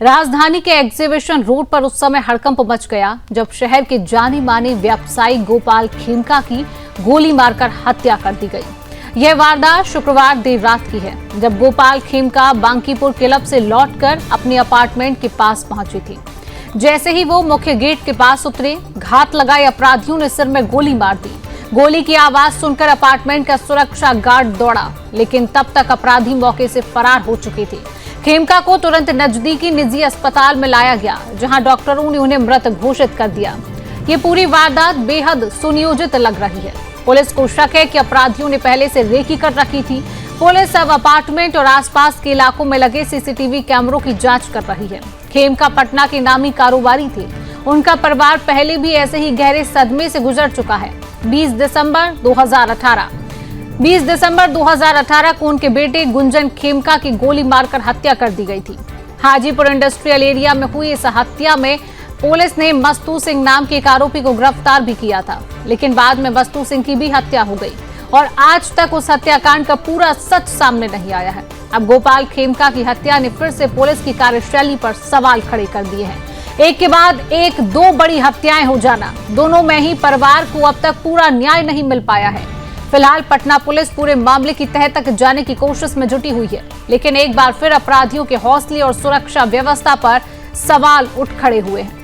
राजधानी के exhibition road पर उस समय हड़कंप मच गया जब शहर के जानी मानी व्यवसायी गोपाल खेमका की गोली मारकर हत्या कर दी गई। यह वारदात शुक्रवार देर रात की है, जब गोपाल खेमका बांकीपुर क्लब से लौटकर अपने अपार्टमेंट के पास पहुंची थी। जैसे ही वो मुख्य गेट के पास उतरे, घात लगाए अपराधियों ने सिर में गोली मार दी। गोली की आवाज सुनकर अपार्टमेंट का सुरक्षा गार्ड दौड़ा, लेकिन तब तक अपराधी मौके से फरार हो चुके थे। खेमका को तुरंत नजदीकी निजी अस्पताल में लाया गया, जहां डॉक्टरों ने उन्हें मृत घोषित कर दिया। ये पूरी वारदात बेहद सुनियोजित लग रही है। पुलिस को शक है कि अपराधियों ने पहले से रेकी कर रखी थी। पुलिस अब अपार्टमेंट और आसपास के इलाकों में लगे सीसीटीवी कैमरों की जांच कर रही है। खेमका पटना के नामी कारोबारी थे। उनका परिवार पहले भी ऐसे ही गहरे सदमे से गुजर चुका है। 20 दिसंबर 2018 को उनके बेटे गुंजन खेमका की गोली मारकर हत्या कर दी गई थी। हाजीपुर इंडस्ट्रियल एरिया में हुई इस हत्या में पुलिस ने मस्तू सिंह नाम के एक आरोपी को गिरफ्तार भी किया था, लेकिन बाद में मस्तू सिंह की भी हत्या हो गई और आज तक उस हत्याकांड का पूरा सच सामने नहीं आया है। अब गोपाल खेमका की हत्या ने फिर से पुलिस की कार्यशैली पर सवाल खड़े कर दिए हैं। एक के बाद एक दो बड़ी हत्याएं हो जाना, दोनों में ही परिवार को अब तक पूरा न्याय नहीं मिल पाया है। फिलहाल पटना पुलिस पूरे मामले की तह तक जाने की कोशिश में जुटी हुई है, लेकिन एक बार फिर अपराधियों के हौसले और सुरक्षा व्यवस्था पर सवाल उठ खड़े हुए हैं।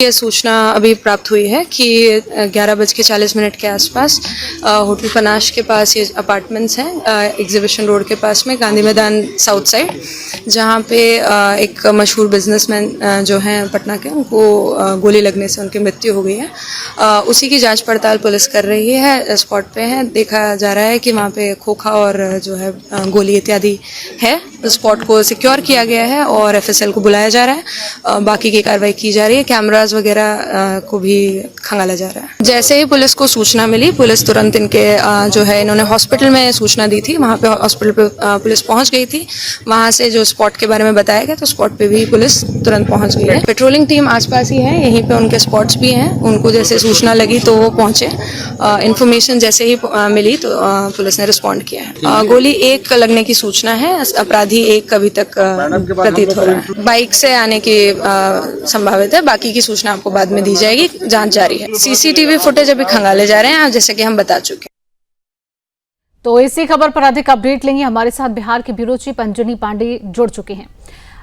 ये सूचना अभी प्राप्त हुई है कि 11:40 के आसपास होटल पनाश के पास ये अपार्टमेंट्स हैं, एग्जीबिशन रोड के पास में, गांधी मैदान साउथ साइड, जहाँ पे एक मशहूर बिजनेसमैन जो हैं पटना के, उनको गोली लगने से उनकी मृत्यु हो गई है। उसी की जांच पड़ताल पुलिस कर रही है। स्पॉट पे है, देखा जा रहा है कि वहाँ पे खोखा और जो है गोली इत्यादि है। स्पॉट को सिक्योर किया गया है और FSL को बुलाया जा रहा है। बाकी की कार्रवाई की जा रही है। कैमरास वगैरह को भी खंगाला जा रहा है। जैसे ही पुलिस को सूचना मिली, पुलिस तुरंत इनके जो है, इन्होंने हॉस्पिटल में सूचना दी थी, वहाँ पे हॉस्पिटल पे पुलिस पहुँच गई थी। वहाँ से जो स्पॉट के बारे में बताया गया, तो स्पॉट पे भी पुलिस तुरंत पहुँच गई है। पेट्रोलिंग टीम आसपास ही है, यहीं पे उनके स्पॉट्स भी हैं। उनको जैसे सूचना लगी तो वो पहुँचे। इन्फॉर्मेशन जैसे ही मिली तो पुलिस ने रिस्पॉन्ड किया है। गोली एक लगने की सूचना है, अपराधी एक अभी तक प्रतीत हो रहा है। बाइक से आने की संभावित है, बाकी की सूचना आपको बाद में दी जाएगी। जांच जारी है। सीसीटीवी फुटेज अभी खंगाले जा रहे हैं, जैसे कि हम बता चुके हैं। तो इसी खबर पर अधिक अपडेट लेंगे। हमारे साथ बिहार के ब्यूरो चीफ अंजनी पांडे जुड़ चुके हैं।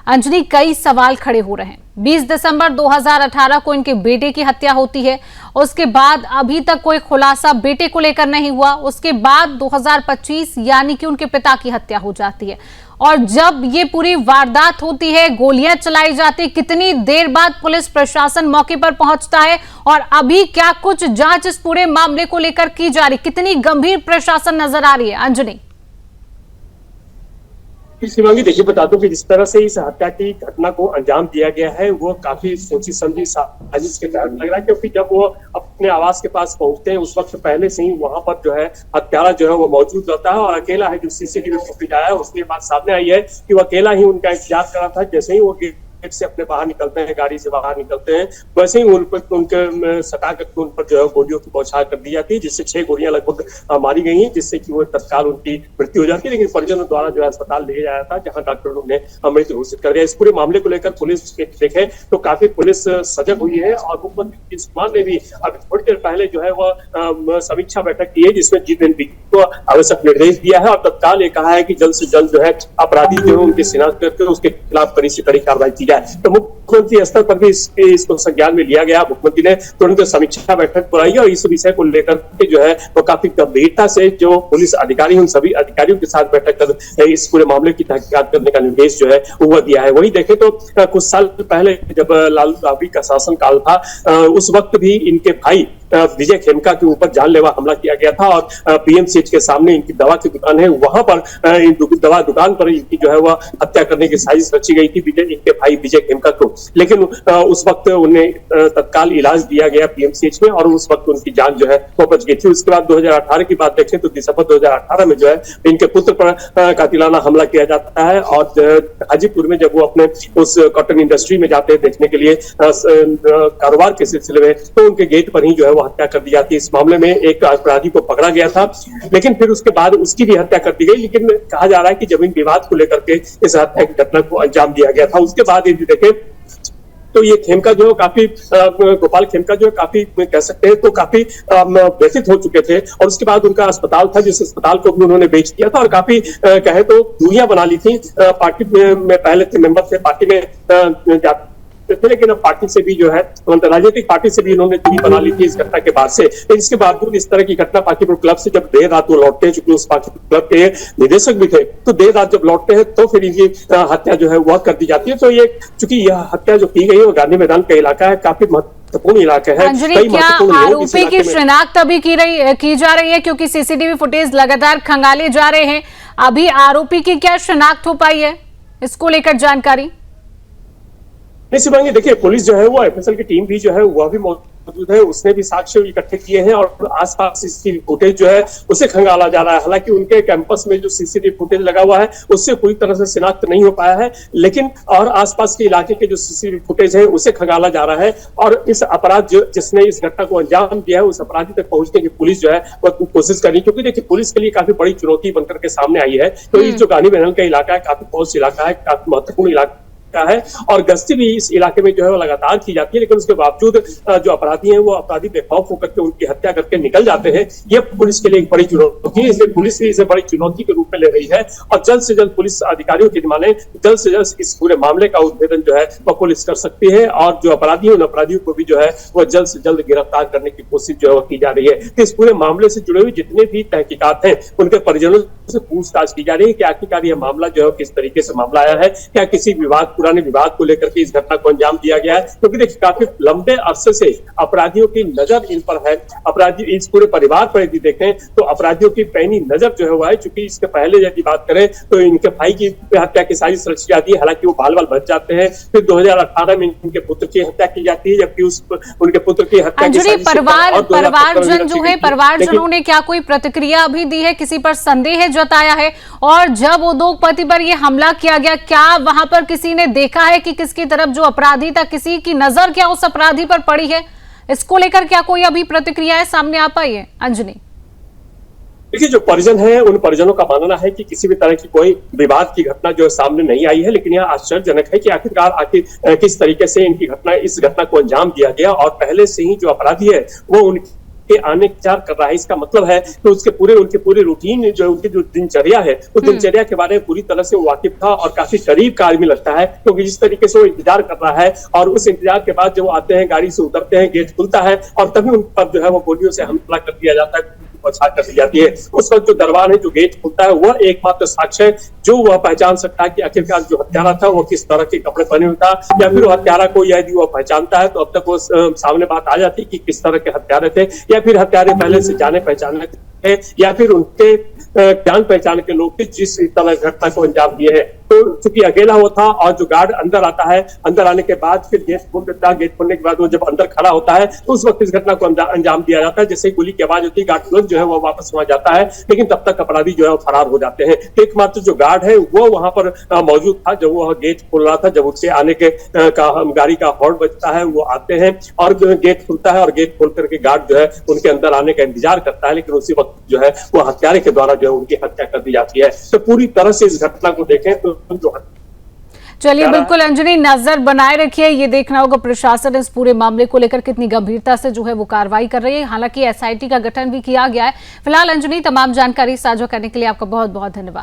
अंजनी, कई सवाल खड़े हो रहे हैं। 20 दिसंबर 2018 को इनके बेटे की हत्या होती है, उसके बाद अभी तक कोई खुलासा बेटे को लेकर नहीं हुआ। उसके बाद 2025 यानी कि उनके पिता की हत्या हो जाती है, और जब ये पूरी वारदात होती है, गोलियां चलाई जाती, कितनी देर बाद पुलिस प्रशासन मौके पर पहुंचता है और अभी क्या कुछ जांच इस पूरे मामले को लेकर की जा रही, कितनी गंभीर प्रशासन नजर आ रही है? अंजनी। शिवांगी, देखिए, बता दूं कि जिस तरह से इस हत्या की घटना को अंजाम दिया गया है, वो काफी सोची समझी साजिश के तहत लग रहा है, क्योंकि जब वो अपने आवास के पास पहुंचते हैं, उस वक्त पहले से ही वहां पर जो है हत्यारा जो है वो मौजूद रहता है और अकेला है। जो सीसीटीवी फुटेज आया है, उसके बाद सामने आई है कि वो अकेला ही उनका इंतजार कर रहा था। जैसे ही वो गेट से अपने बाहर निकलते हैं, गाड़ी से बाहर निकलते हैं, वैसे ही उनके सटा करके उन पर जो है गोलियों की बौछार कर दी जाती है, जिससे 6 गोलियां लगभग मारी गई हैं, जिससे कि वो तत्काल उनकी मृत्यु हो जाती है। लेकिन परिजनों द्वारा जो है अस्पताल ले जाया था, जहां डॉक्टरों ने मृत्यु घोषित कर दिया। इस पूरे मामले को लेकर पुलिस देखें तो काफी पुलिस सजग हुई है और मुख्यमंत्री नीतीश कुमार ने भी अभी थोड़ी देर पहले जो है वह समीक्षा बैठक की है, जिसमें GNP को आवश्यक निर्देश दिया है और तत्काल ये कहा है कि जल्द से जल्द जो है अपराधी जो है उनकी शिनाख्त करके उसके खिलाफ कड़ी से कड़ी कार्रवाई की। तो मुख्यमंत्री स्तर पर भी इसको संज्ञान में लिया गया। मुख्यमंत्री ने तुरंत समीक्षा बैठक बुलाई और इस विषय को लेकर के जो है वो काफी गंभीरता से जो पुलिस अधिकारी, उन सभी अधिकारियों के साथ बैठक कर इस पूरे मामले की तहकीकात करने का निर्देश जो है वो दिया है। वही देखें तो कुछ साल पहले जब लालू राबड़ी का शासनकाल था, उस वक्त भी इनके भाई विजय खेमका के ऊपर जानलेवा हमला किया गया था और PMCH के सामने इनकी दवा की दुकान है, वहां पर दवा दुकान पर इनकी जो है वह हत्या करने की साजिश रची गई थी इनके भाई विजय खेमका को। लेकिन उस वक्त उन्हें तत्काल इलाज दिया गया पीएमसीएच में और उस वक्त उनकी जान जो है वो बच गई थी। उसके बाद 2018 की बात देखें तो दिसंबर 2018 में जो है इनके पुत्र पर कातिलाना हमला किया जाता है और हाजीपुर में जब वो अपने उस कॉटन इंडस्ट्री में जाते हैं देखने के लिए कारोबार के सिलसिले में, तो उनके गेट पर ही जो है वो हत्या कर दी जाती है। इस मामले में एक अपराधी को पकड़ा गया था, लेकिन फिर उसके बाद उसकी भी हत्या कर दी गई। लेकिन कहा जा रहा है कि जमीन विवाद को लेकर के इस हत्या की घटना को अंजाम दिया गया था। उसके बाद यदि देखें तो ये खेमका जो काफी गोपाल खेमका जो काफी कह सकते हैं तो काफी व्यथित हो चुके थे और उसके बाद उनका अस्पताल था जिस अस्पताल को भी उन्होंने बेच दिया था और काफी कहे तो दूरियां बना ली थी। पार्टी में पहले थे मेंबर थे, पार्टी में जाते थे, लेकिन अब पार्टी से भी जो है राजनीतिक पार्टी से भी इन्होंने दूरी बना ली थी इस घटना के बाद से। इसके बावजूद इस तरह की घटना पाकीपुर क्लब से जब देर रात वो लौटते हैं, चूंकि उस पाकीपुर क्लब के निदेशक भी थे, तो देर रात जब लौटते हैं तो फिर इनकी हत्या जो है वह कर दी जाती है। तो ये चूंकि यह हत्या जो की गई है वो गांधी मैदान का इलाका है, काफी महत्वपूर्ण इलाका है। क्या आरोपी की शिनाख्त अभी की जा रही है, क्योंकि सीसीटीवी फुटेज लगातार खंगाले जा रहे हैं, अभी आरोपी की क्या शिनाख्त हो पाई है, इसको लेकर जानकारी? नहीं शिवांगी, देखिए पुलिस जो है वो एफएसएल की टीम भी जो है वह भी मौजूद है, उसने भी साक्ष्य इकट्ठे किए हैं और आसपास सीसीटीवी फुटेज जो है उसे खंगाला जा रहा है। हालांकि उनके कैंपस में जो सीसीटीवी फुटेज लगा हुआ है उससे पूरी तरह से शिनाख्त नहीं हो पाया है, लेकिन और आसपास के इलाके के जो सीसीटीवी फुटेज है उसे खंगाला जा रहा है और इस अपराध जिसने इस घटना को अंजाम दिया है उस अपराधी तक पहुंचने की पुलिस जो है वह कोशिश कर रही है। क्योंकि देखिए पुलिस के लिए काफी बड़ी चुनौती बनकर के सामने आई है। तो इस जो गांधी मैदान का इलाका है काफी पौष इलाका है, काफी महत्वपूर्ण इलाका है और गश्ती भी इस इलाके में जो है वो लगातार की जाती है, लेकिन उसके बावजूद जो अपराधी हैं वो अपराधी बेखौफ होकर के उनकी हत्या करके निकल जाते हैं। ये पुलिस के लिए एक बड़ी चुनौती है, इसलिए पुलिस भी इसे बड़ी चुनौती के रूप में ले रही है और जल्द से जल्द पुलिस अधिकारियों की माने जल्द से जल्द इस पूरे मामले का उद्भेदन जो है वह पुलिस कर सकती है और जो अपराधी है उन अपराधियों को भी जो है वह जल्द से जल्द गिरफ्तार करने की कोशिश जो है वह की जा रही है। तो इस पूरे मामले से जुड़े हुए जितने भी तहकीकात हैं उनके परिजनों से पूछताछ की जा रही है कि आखिरकार यह मामला जो है किस तरीके से मामला आया है, क्या किसी पुराने विवाद को लेकर के इस घटना को अंजाम दिया गया है। क्योंकि देखिए काफी लंबे अरसे से अपराधियों की नजर इन पर है, अपराधी इस पूरे परिवार पर यदि देखें तो अपराधियों की पैनी नजर जो है वो है। चूंकि इसके पहले यदि बात करें तो इनके भाई की हत्या की साजिश रची जाती है, हालांकि वो बाल बाल बच जाते हैं। फिर 2018 में इनके पुत्र की हत्या की जाती है, जबकि उनके पुत्र की हत्या की साजिश परिवारजन जो है परिवारजनों ने क्या कोई प्रतिक्रिया अभी दी है, किसी पर संदेह जताया है? और जब उद्योगपति पर यह हमला किया गया क्या वहां पर किसी ने देखा है कि किसकी तरफ जो अपराधी था, किसी की नजर क्या उस अपराधी पर पड़ी है? इसको लेकर क्या कोई अभी प्रतिक्रियाएं सामने आ पाई है अंजनी? देखिए जो परिजन है उन परिजनों का मानना है कि किसी भी तरह की कोई विवाद की घटना जो सामने नहीं आई है, लेकिन यह आश्चर्यजनक है कि आखिरकार किस तरीके से इस घटना को अंजाम दिया गया और पहले से ही जो अपराधी है वो उनके आने इंतजार कर रहा है। इसका मतलब है कि उनके पूरे रूटीन जो उनकी जो दिनचर्या है उस दिनचर्या के बारे में पूरी तरह से वाकिफ था और काफी करीब का आदमी लगता है, क्योंकि जिस तरीके से वो इंतजार कर रहा है और उस इंतजार के बाद जब वो आते हैं गाड़ी से उतरते हैं, गेट खुलता है और तभी उन पर जो है वो गोलियों से हमला कर दिया जाता है, कर दी जाती है। उस वक्त जो दरबार है, जो गेट खुलता है, वह एकमात्र साक्ष्य है जो वह पहचान सकता है कि आखिरकार जो हत्यारा था वो किस तरह के कपड़े पहने हुए था, या फिर हत्यारा को यदि वह पहचानता है तो अब तक वो सामने बात आ जाती है कि किस तरह के हत्यारे थे, या फिर हत्यारे पहले से जाने पहचाने थे, या फिर उनके जान पहचान के लोग थे जिस तरह घटना को अंजाम दिए हैं। तो चूंकि अकेला वो था और जो गार्ड अंदर आता है, अंदर आने के बाद फिर गेट खोल देता है, गेट खोलने के बाद वो जब अंदर खड़ा होता है तो उस वक्त इस घटना को अंजाम दिया जाता है। जैसे ही गोली की आवाज होती है गार्ड तुरंत जो है वो वापस वहां जाता है, लेकिन तब तक अपराधी जो है वो फरार हो जाते हैं। तो एकमात्र जो गार्ड है वो वहां पर मौजूद था जब वो गेट खोल रहा था, जब उसके आने के गाड़ी का हॉर्न बजता है, वो आते हैं और गेट खुलता है और गेट खोल करके गार्ड जो है उनके अंदर आने का इंतजार करता है, लेकिन उसी वक्त जो है वो हत्यारे के द्वारा जो है उनकी हत्या कर दी जाती है। तो पूरी तरह से इस घटना को देखें तो जो चलिए बिल्कुल अंजनी, नजर बनाए रखिए, ये देखना होगा प्रशासन इस पूरे मामले को लेकर कितनी गंभीरता से जो है वो कार्रवाई कर रही है। हालांकि एसआईटी का गठन भी किया गया है। फिलहाल अंजनी, तमाम जानकारी साझा करने के लिए आपका बहुत बहुत धन्यवाद।